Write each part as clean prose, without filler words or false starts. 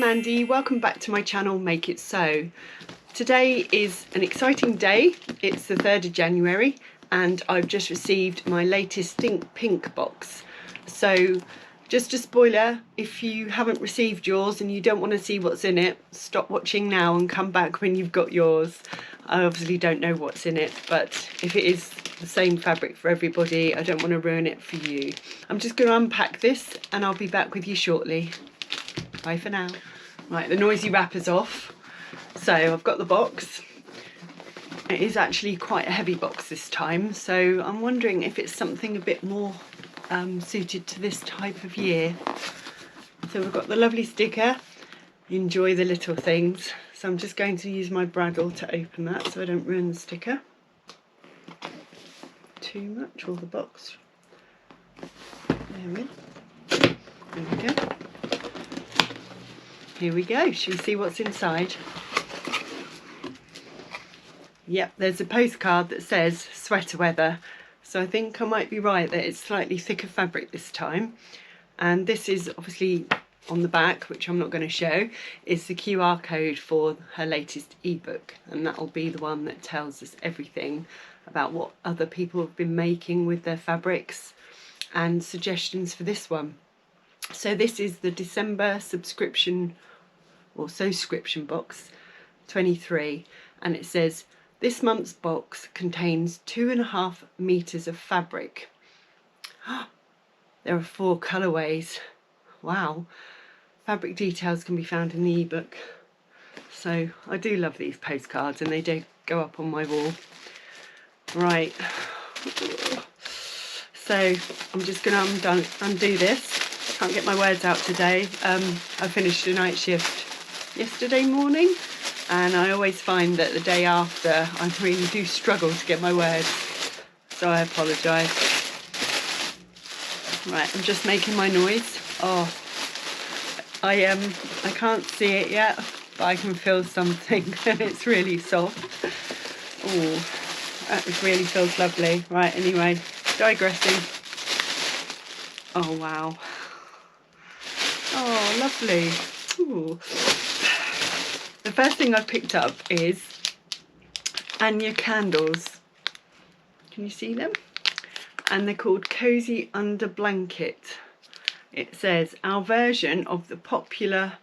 Andy, welcome back to my channel Make It Sew. Today is an exciting day. It's the 3rd of January and I've just received my latest Think Pink box. So just a spoiler, if you haven't received yours and you don't want to see what's in it, stop watching now and come back when you've got yours. I obviously don't know what's in it, but if it is the same fabric for everybody, I don't want to ruin it for you. I'm just going to unpack this and I'll be back with you shortly. Bye for now. Right, the noisy wrapper's off. So I've got the box. It is actually quite a heavy box this time, so I'm wondering if it's something a bit more suited to this type of year. So we've got the lovely sticker, enjoy the little things. So I'm just going to use my bradawl to open that so I don't ruin the sticker too much, or the box. There we go. Here we go. Shall we see what's inside? Yep, there's a postcard that says sweater weather. So I think I might be right that it's slightly thicker fabric this time. And this is obviously on the back, which I'm not going to show, is the QR code for her latest ebook. And that'll be the one that tells us everything about what other people have been making with their fabrics and suggestions for this one. So this is the December subscription or Sewscription Box 23, and it says this month's box contains 2.5 meters of fabric. There are 4 colourways. Wow. Fabric details can be found in the ebook. So I do love these postcards and they do go up on my wall. Right. So I'm just going to undo this. Can't get my words out today. I finished a night shift yesterday morning and I always find that the day after I really do struggle to get my words, so I apologise. Right, I'm just making my noise. Oh, I can't see it yet, but I can feel something and it's really soft. Oh, that really feels lovely. Right, anyway, digressing. Oh wow. Oh, lovely. Ooh. The first thing I picked up is Anya candles. Can you see them? And they're called Cozy Under Blanket. It says, our version of the popular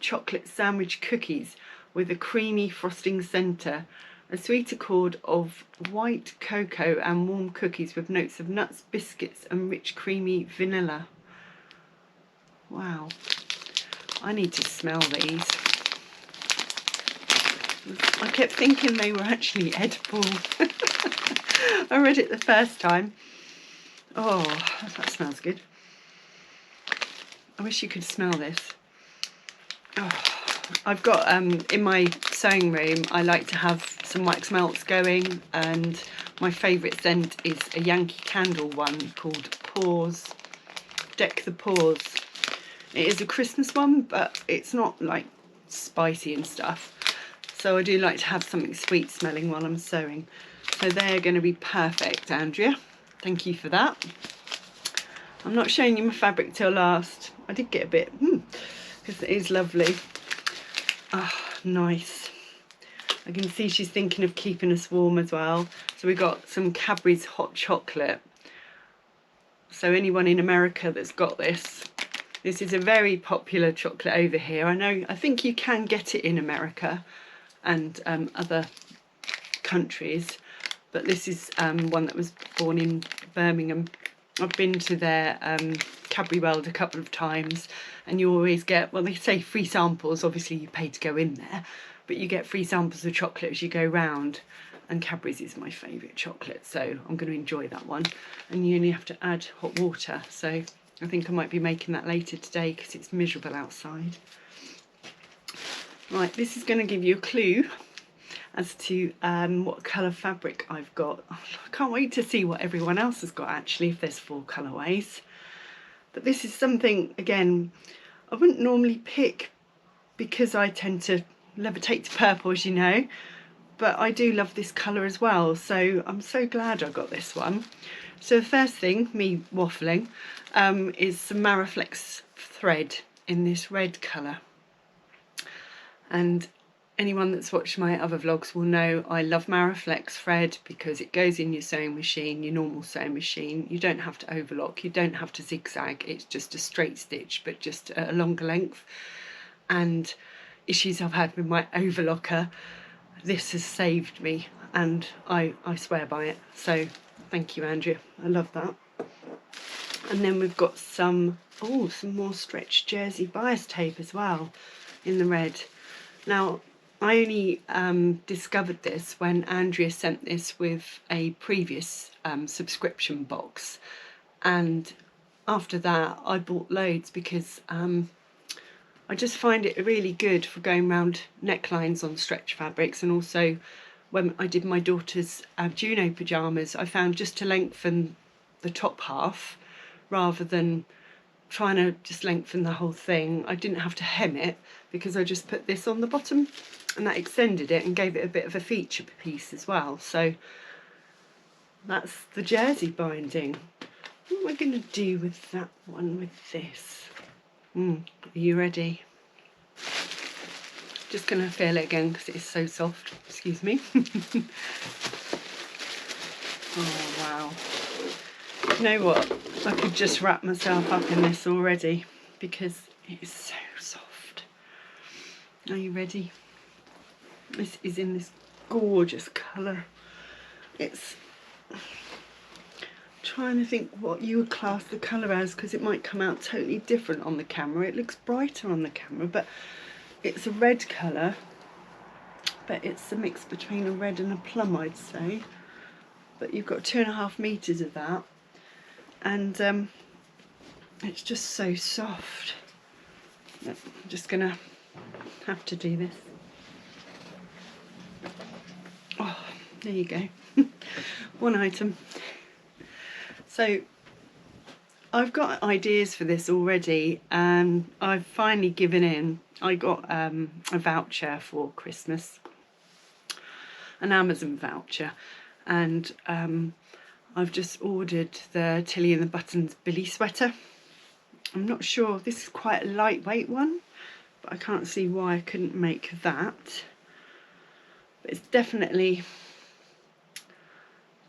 chocolate sandwich cookies with a creamy frosting centre. A sweet accord of white cocoa and warm cookies with notes of nuts, biscuits and rich creamy vanilla. Wow, I need to smell these. I kept thinking they were actually edible. I read it the first time. Oh, that smells good. I wish you could smell this. Oh, I've got, in my sewing room, I like to have some wax melts going, and my favourite scent is a Yankee Candle one called Pause. Deck the Pause. It is a Christmas one, but it's not like spicy and stuff. So I do like to have something sweet smelling while I'm sewing. So they're going to be perfect, Andrea. Thank you for that. I'm not showing you my fabric till last. I did get a bit, because it is lovely. Ah, nice. I can see she's thinking of keeping us warm as well. So we got some Cadbury's hot chocolate. So anyone in America that's got this, this is a very popular chocolate over here. I think you can get it in America and other countries, but this is one that was born in Birmingham. I've been to their Cadbury World a couple of times, and you always get, well, they say free samples. Obviously you pay to go in there, but you get free samples of chocolate as you go round, and Cadbury's is my favourite chocolate, so I'm going to enjoy that one. And you only have to add hot water, so I think I might be making that later today because it's miserable outside. Right, this is going to give you a clue as to what colour fabric I've got. Oh, I can't wait to see what everyone else has got actually, if there's 4 colourways. But this is something, again, I wouldn't normally pick because I tend to levitate to purple, as you know. But I do love this colour as well, so I'm so glad I got this one. So the first thing, me waffling, is some Mariflex thread. in this red colour. And anyone that's watched my other vlogs will know I love Mariflex thread because it goes in your sewing machine, your normal sewing machine. You don't have to overlock, you don't have to zigzag, it's just a straight stitch but just at a longer length. And issues I've had with my overlocker, this has saved me, and I swear by it. So thank you, Andrea, I love that. And then we've got some more stretch jersey bias tape as well in the red. Now, I only discovered this when Andrea sent this with a previous subscription box, and after that I bought loads because I just find it really good for going around necklines on stretch fabrics. And also when I did my daughter's Juno pyjamas, I found just to lengthen the top half rather than trying to just lengthen the whole thing, I didn't have to hem it because I just put this on the bottom and that extended it and gave it a bit of a feature piece as well. So that's the jersey binding. What am I going to do with that one with this? Are you ready? Just going to feel it again because it is so soft. Excuse me. Oh wow. You know what? I could just wrap myself up in this already because it is so soft. Are you ready? This is in this gorgeous colour. It's trying to think what you would class the colour as because it might come out totally different on the camera. It looks brighter on the camera, but it's a red colour, but it's a mix between a red and a plum, I'd say. But you've got 2.5 meters of that, and it's just so soft. I'm just gonna have to do this. Oh, there you go. One item. So I've got ideas for this already, and I've finally given in. I got a voucher for Christmas, an Amazon voucher, and I've just ordered the Tilly and the Buttons Billie sweater. I'm not sure, this is quite a lightweight one, but I can't see why I couldn't make that. But it's definitely,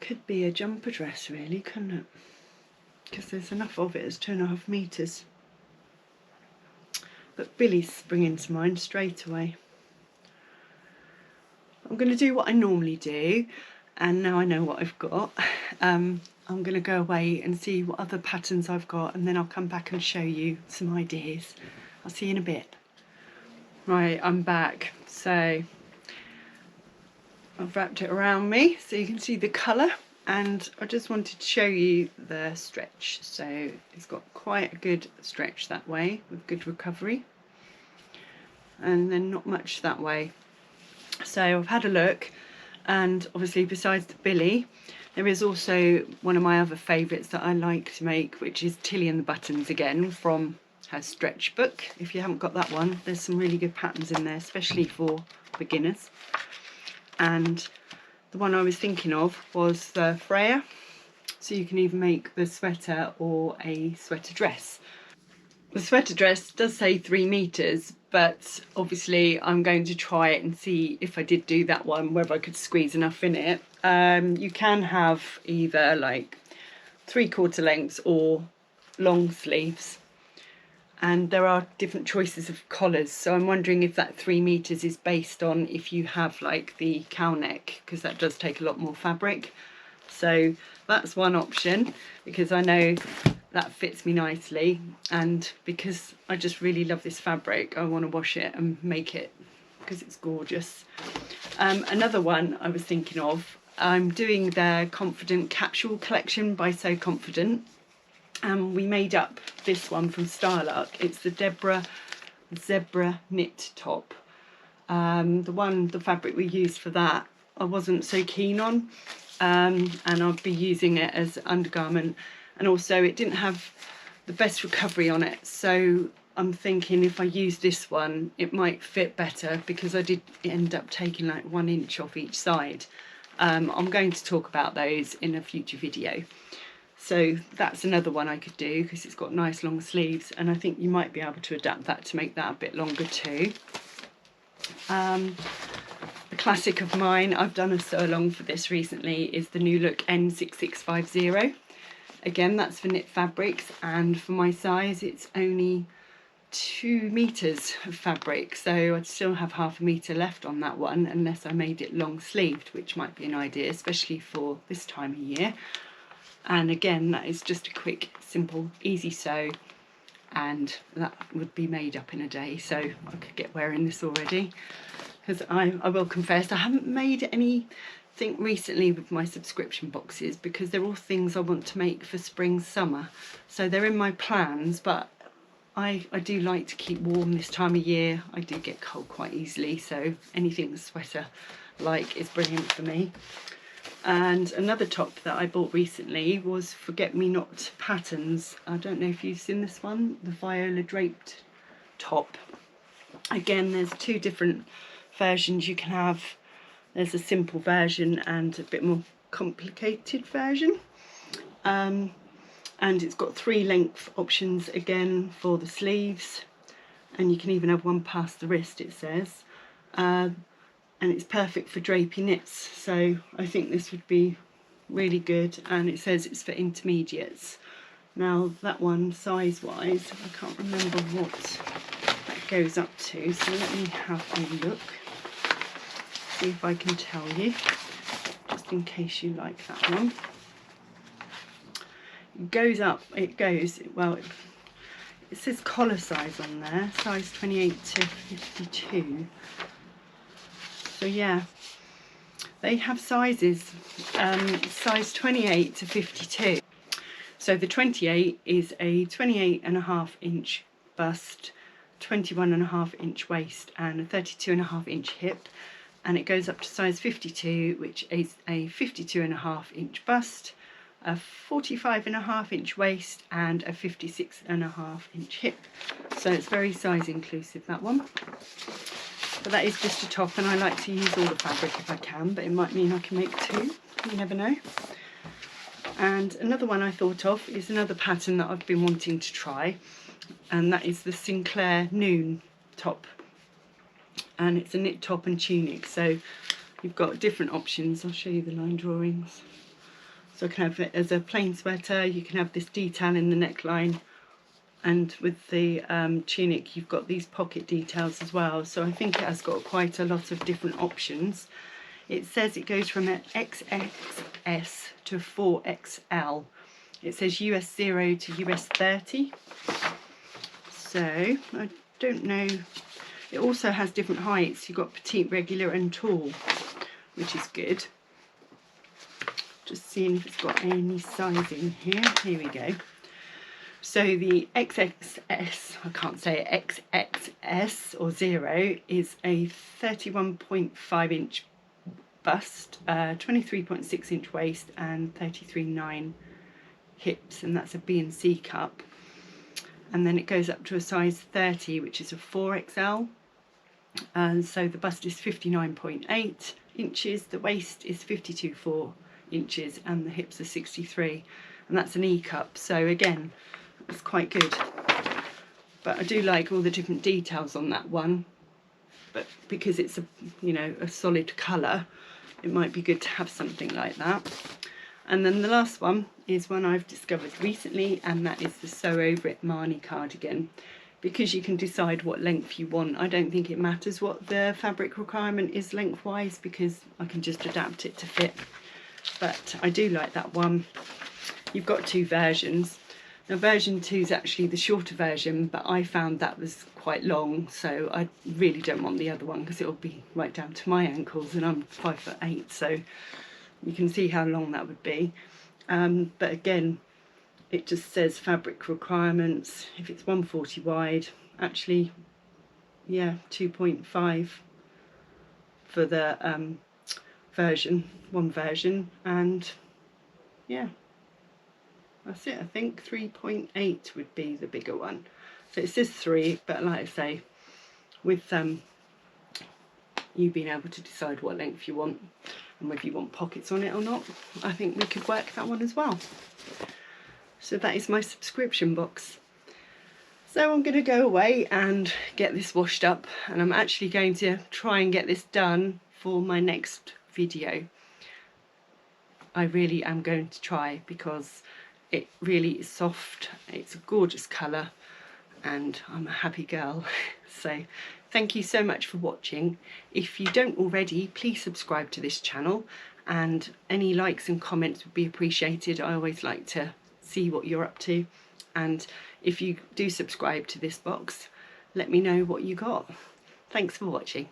could be a jumper dress really, couldn't it? Because there's enough of it as 2.5 meters. But Billie's springing to mind straight away. I'm going to do what I normally do, and now I know what I've got. I'm going to go away and see what other patterns I've got, and then I'll come back and show you some ideas. I'll see you in a bit. Right, I'm back. So I've wrapped it around me so you can see the colour, and I just wanted to show you the stretch. So it's got quite a good stretch that way with good recovery, and then not much that way. So I've had a look, and obviously besides the Billie, there is also one of my other favourites that I like to make, which is Tilly and the Buttons again from her stretch book. If you haven't got that one, there's some really good patterns in there, especially for beginners. And the one I was thinking of was the Freya, so you can either make the sweater or a sweater dress. The sweater dress does say 3 meters, but obviously I'm going to try it and see if I did do that one, whether I could squeeze enough in it. You can have either like 3/4 lengths or long sleeves, and there are different choices of collars, so I'm wondering if that 3 meters is based on if you have like the cow neck, because that does take a lot more fabric. So that's one option, because I know that fits me nicely, and because I just really love this fabric, I want to wash it and make it because it's gorgeous. Another one I was thinking of, I'm doing their Confident capsule collection by So Confident. We made up this one from Style Up. It's the Debra zebra knit top. The fabric we used for that I wasn't so keen on, and I'll be using it as undergarment, and also it didn't have the best recovery on it, so I'm thinking if I use this one it might fit better, because I did end up taking like 1 inch off each side. I'm going to talk about those in a future video. So that's another one I could do because it's got nice long sleeves, and I think you might be able to adapt that to make that a bit longer too. A classic of mine, I've done a sew along for this recently, is the New Look N6650. Again, that's for knit fabrics, and for my size it's only 2 meters of fabric, so I'd still have ½ meter left on that one unless I made it long sleeved, which might be an idea, especially for this time of year. And again, that is just a quick, simple, easy sew, and that would be made up in a day, so I could get wearing this already. Because I will confess, I haven't made anything recently with my subscription boxes because they're all things I want to make for spring, summer. So they're in my plans, but I do like to keep warm this time of year. I do get cold quite easily, so anything sweater-like is brilliant for me. And another top that I bought recently was Forget Me Not Patterns. I don't know if you've seen this one, the Viola draped top. Again, there's 2 different versions you can have. There's a simple version and a bit more complicated version. And it's got 3 length options again for the sleeves, and you can even have one past the wrist, it says. And it's perfect for drapey knits, so I think this would be really good. And it says it's for intermediates. Now that one, size wise, I can't remember what that goes up to, so let me have a look, see if I can tell you, just in case you like that one. It goes up, well, it says collar size on there, size 28 to 52. So yeah, they have sizes, size 28 to 52. So the 28 is a 28.5 inch bust, 21.5 inch waist and a 32.5 inch hip. And it goes up to size 52, which is a 52.5 inch bust, a 45.5 inch waist and a 56.5 inch hip. So it's very size inclusive, that one. But that is just a top, and I like to use all the fabric if I can, but it might mean I can make 2, you never know. And another one I thought of is another pattern that I've been wanting to try, and that is the Sinclair Noon top. And it's a knit top and tunic, so you've got different options. I'll show you the line drawings. So I can have it as a plain sweater, you can have this detail in the neckline, and with the tunic you've got these pocket details as well, so I think it has got quite a lot of different options. It says it goes from an XXS to 4XL. It says US 0 to US 30. So I don't know. It also has different heights. You've got petite, regular and tall, which is good. Just seeing if it's got any sizing here. Here we go. So the XXS, I can't say it, XXS or 0 is a 31.5 inch bust, 23.6 inch waist and 33.9 hips, and that's a B and C cup. And then it goes up to a size 30, which is a 4XL. And so the bust is 59.8 inches, the waist is 52.4 inches and the hips are 63, and that's an E cup. So again, it's quite good, but I do like all the different details on that one, but because it's a, you know, a solid colour, it might be good to have something like that. And then the last one is one I've discovered recently, and that is the Sew Over It Marni cardigan, because you can decide what length you want. I don't think it matters what the fabric requirement is lengthwise, because I can just adapt it to fit. But I do like that one. You've got 2 versions. Now version 2 is actually the shorter version, but I found that was quite long, so I really don't want the other one because it'll be right down to my ankles, and I'm 5'8", so you can see how long that would be. But again, it just says fabric requirements. If it's 140 wide, actually, yeah, 2.5 for the one version, and yeah, that's it. I think 3.8 would be the bigger one. So it says 3, but like I say, with you being able to decide what length you want and whether you want pockets on it or not, I think we could work that one as well. So that is my subscription box. So I'm going to go away and get this washed up, and I'm actually going to try and get this done for my next video. I really am going to try, because it really is soft, it's a gorgeous colour, and I'm a happy girl. So thank you so much for watching. If you don't already, please subscribe to this channel, and any likes and comments would be appreciated. I always like to see what you're up to, and if you do subscribe to this box, let me know what you got. Thanks for watching.